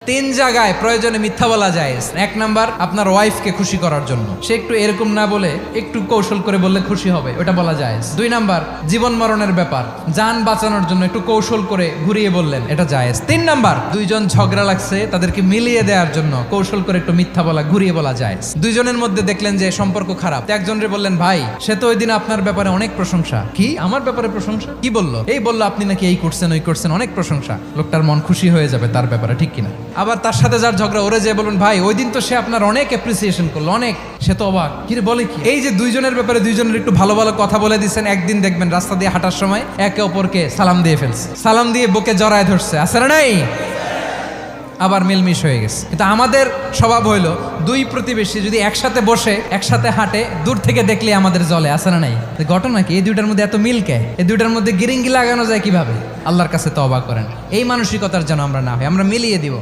তিন জায়গায় প্রয়োজনে মিথ্যা বলা যায়। এক নাম্বার, আপনার ওয়াইফকে খুশি করার জন্য, সে একটু এরকম না বলে একটু কৌশল করে বললে খুশি হবে, ওটা বলা যায়। দুই নাম্বার, জীবন মরণের ব্যাপার, যান বাঁচানোর জন্য একটু কৌশল করে ঘুরিয়ে বললেন, এটা জায়েজ। তিন নাম্বার, দুইজন ঝগড়া লাগছে তাদেরকে মিলিয়ে দেওয়ার জন্য কৌশল করে একটু মিথ্যা বলা, ঘুরিয়ে বলা যায়। দুইজনের মধ্যে দেখলেন যে সম্পর্ক খারাপ, একজনরে বললেন, ভাই সে তো ওই দিন আপনার ব্যাপারে অনেক প্রশংসা। কি আমার ব্যাপারে প্রশংসা? কি বললো? এই বললো আপনি নাকি এই করছেন ওই করছেন, অনেক প্রশংসা। লোকটার মন খুশি হয়ে যাবে তার ব্যাপারে, ঠিক কিনা? আবার তার সাথে যার ঝগড়া, ওরে যে বলুন, ভাই ওই দিন তো সে আপনার অনেক অ্যাপ্রিসিয়েশন করলো, অনেক। সে তো অবাক, কি রে বলে কি? এই যে দুইজনের ব্যাপারে দুইজনের একটু ভালো ভালো কথা বলে দিচ্ছেন, একদিন দেখবেন রাস্তা দিয়ে হাঁটার সময় একে অপরকে সালাম দিয়ে ফেলছে, সালাম দিয়ে বুকে জড়ায় ধরছে, আছে না নাই? আবার মিলমিশ হয়ে গেছে। কিন্তু আমাদের স্বভাব হইলো, দুই প্রতিবেশী যদি একসাথে বসে একসাথে হাঁটে, দূর থেকে দেখলে আমাদের জ্বলে, আছে না নাই? ঘটনা কি? এই দুইটার মধ্যে এত মিলকে, এই দুইটার মধ্যে গিরিঙ্গি লাগানো যায় কিভাবে? আল্লাহর কাছে তওবা করেন, এই মানসিকতার যেন আমরা না হয়, আমরা মিলিয়ে দিব।